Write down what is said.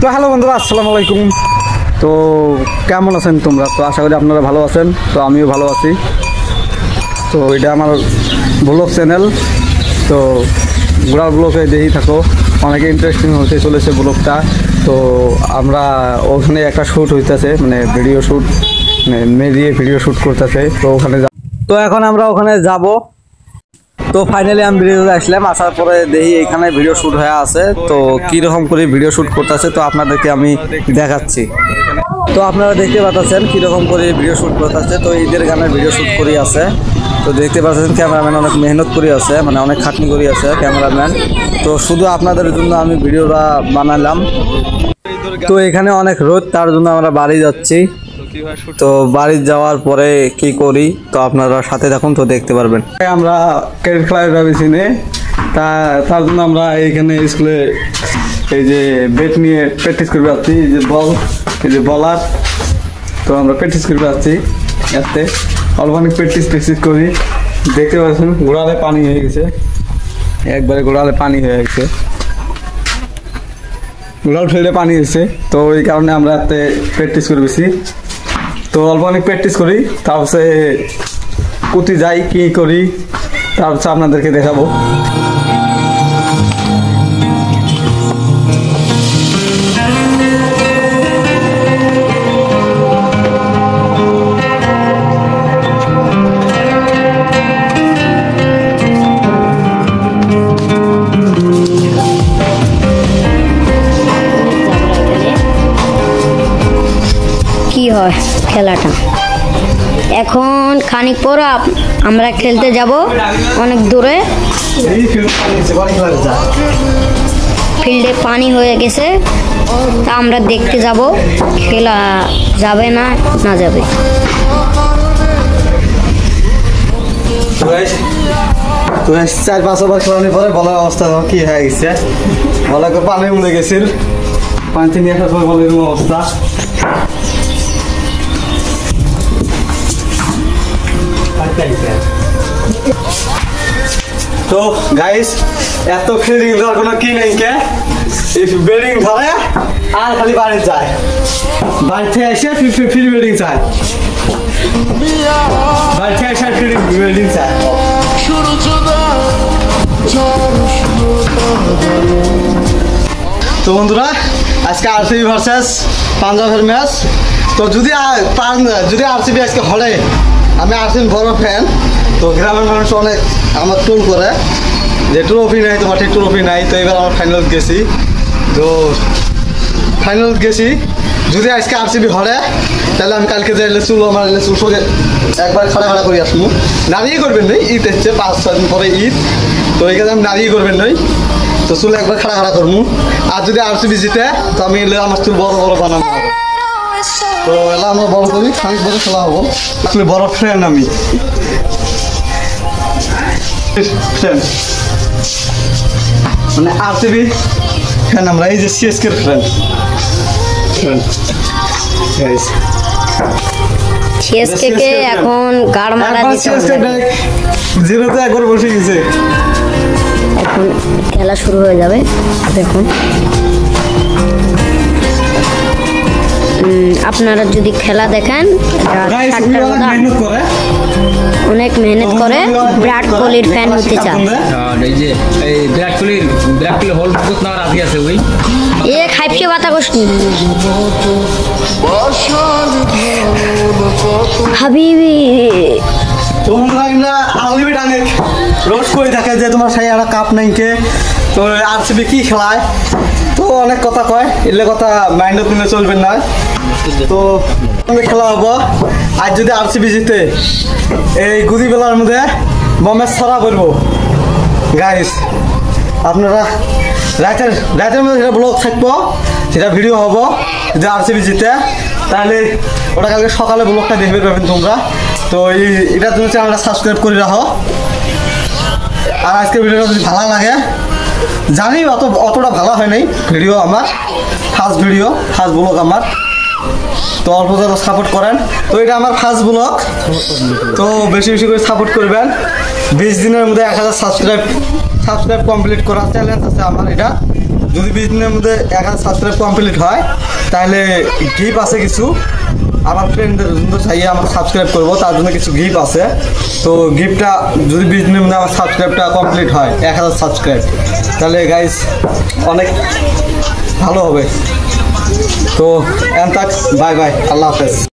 তো হ্যালো বন্ধুরা, আসসালামু আলাইকুম। তো কেমন আছেন তোমরা? তো আশা করি আপনারা ভালো আছেন। তো আমিও ভালো আছি। তো এটা আমার ব্লগ চ্যানেল, তো ঘোরার ব্লগে দেখেই থাকো, অনেকে ইন্টারেস্টিং হতে চলেছে ব্লগটা। তো আমরা ওখানে একটা শ্যুট হইতেছে, মানে ভিডিও শ্যুট, মানে মেয়ে দিয়ে ভিডিও শ্যুট করতেছে। তো ওখানে তো এখন আমরা ওখানে যাব। তো ফাইনালি আমি ভিডিওতে আসলাম, আসার পরে দেখি এখানে ভিডিও শ্যুট হয়ে আছে। তো কীরকম করে ভিডিও শ্যুট করতেছে তো আপনাদেরকে আমি দেখাচ্ছি। তো আপনারা দেখতে পাচ্ছেন কীরকম করে ভিডিও শ্যুট করতেছে। তো ঈদের গানের ভিডিও শ্যুট করে আছে। তো দেখতে পাচ্ছেন ক্যামেরাম্যান অনেক মেহনত করে আছে, মানে অনেক খাটনি করে আছে ক্যামেরাম্যান। তো শুধু আপনাদের জন্য আমি ভিডিওটা বানালাম। তো এখানে অনেক রোদ, তার জন্য আমরা বাড়ি যাচ্ছি। তো বাড়ি যাওয়ার পরে কি করি তো আপনারা সাথে থাকুন, তো দেখতে পারবেন। আমরা ক্রিকেট খেলায় যাচ্ছি নে, তার জন্য আমরা এইখানে স্কুলে এই যে ব্যাট নিয়ে প্র্যাকটিস করে যাচ্ছি। এই যে বল, এই যে বলার, তো আমরা প্র্যাকটিস করে যাচ্ছি। এতে অল্প অনেক প্র্যাকটিস করি। দেখতে পাচ্ছেন গোড়ালে পানি হয়ে গেছে, একবারে গোড়ালে পানি হয়ে গেছে, গোড়াল ফেলে পানি হয়েছে। তো এই কারণে আমরা এতে প্র্যাকটিস করে বেশি। তো অল্প অনেক প্র্যাকটিস করি, তারপরে কোথায় যাই কী করি তারপর আপনাদেরকে দেখাবো। কি হয় খেলাটা এখন খানিক পর আমরা খেলতে যাব অনেক দূরে। ফিল্ডে পানি হয়ে গেছে, তা আমরা দেখতে যাব খেলা যাবে না যাবে। তো 4-5 ওভার খেলানোর পরে বলার অবস্থা কি হয়ে গেছে, বলা করে পানি উঠে গেছিল, পানি নিয়ে আসার পর বলের অবস্থা। তো গাইস, এত ফিল্ডিং ধরার কোনো কি নেই কে, ব্যাটিং ধরে আর খালি বাড়ি যায়, বাড়িতে এসে ফিল্ডিং চায়, বাড়িতে এসে ফিল্ডিং চায়। তো বন্ধুরা, আজকে আরসিবি ভার্সেস পাঞ্জাবের ম্যাচ। তো যদি আরসিবি আজকে হলে, আমি আরসিবি বড় ফ্যান। তো গ্রামের মানুষ অনেক আমার ট্রোল করে যে ট্রফি নাই, তোমার ঠিক ট্রফি নাই। তো এবার আমরা ফাইনাল গেছি। তো ফাইনাল গেছি, যদি আজকে আরসিবি হলে তাহলে আমি কালকে যাইলে চুল সোজা একবার খাড়া করে আসবো। নাড়িয়ে করবেন নই, ঈদ এসছে 5-6 দিন পরে ঈদ। তো এখানে আমি নাড়িয়ে করবেন নই, তো চুল একবার খাড়া করবো। আর যদি আরসিবি জিতে তো আমি এলে আমার চুল বড় বড় বানানো হবে। তো এলা আমরা বড় করি, খানিক বড় খেলা হবো। আসলে বড় ফ্রেন্ড আমি, মানে আরসিবি ফ্যান আমরা, এই যে সিএসকে ফ্রেন্ড। সিএসকে কে এখন গাড় মারা দিতে হবে। জিরোতে একবার বসে গেছে, এখন খেলা শুরু হয়ে যাবে। দেখুন আপনারা যদি খেলা দেখেন, অনেক মেহনত করে বিরাট কোহলির ফ্যান হতে চান। এ খাইপসে বাতা কষ্ট হাবিবি। তোমরা আলটিমেট অনেক রোজ করে থাকে যে তোমার সেই একটা কাপ নাই কে, তো আরসিবি কি খেলায়, তো অনেক কথা কয়, এলে কথা মাইন্ডে তুলে চলবেন না। তো খেলা হবো আজ যদি আরসিবি জিতে, এই গুদি বেলার মধ্যে বমের ছড়া বলবো গাইস। আপনারা রাতের মধ্যে সেটা ব্লগ থাকবো, সেটা ভিডিও হবো। যদি আরসিবি জিতে তাহলে ওটা কালকে সকালে ব্লগটা দেখবে পাবেন তোমরা। তো এটার জন্য চ্যানেলটা সাবস্ক্রাইব করে রাখো। আর আজকের ভিডিওটা যদি ভালো লাগে, জানি অতটা ভালো হয় নাই ভিডিও, আমার ফার্স্ট ভিডিও, ফার্স্ট ব্লগ আমার। তো অল্প যারা সাপোর্ট করেন, তো এটা আমার ফার্স্ট ব্লগ। তো বেশি বেশি করে সাপোর্ট করবেন। 20 দিনের মধ্যে 1000 সাবস্ক্রাইব কমপ্লিট করার চ্যালেঞ্জ আছে আমার এটা। যদি 20 দিনের মধ্যে 1000 সাবস্ক্রাইব কমপ্লিট হয় তাহলে গিফট আছে কিছু। আমার ফ্রেন্ডদের জন্য চাইয়ে আমার সাবস্ক্রাইব করবো, তার জন্য কিছু গিফট আছে। তো গিফটটা যদি 20 দিনের মধ্যে আমার সাবস্ক্রাইবটা কমপ্লিট হয় 1000 সাবস্ক্রাইব, তাহলে গাইস অনেক ভালো হবে। তো এন তাক, বাই বাই, আল্লাহ হাফেজ।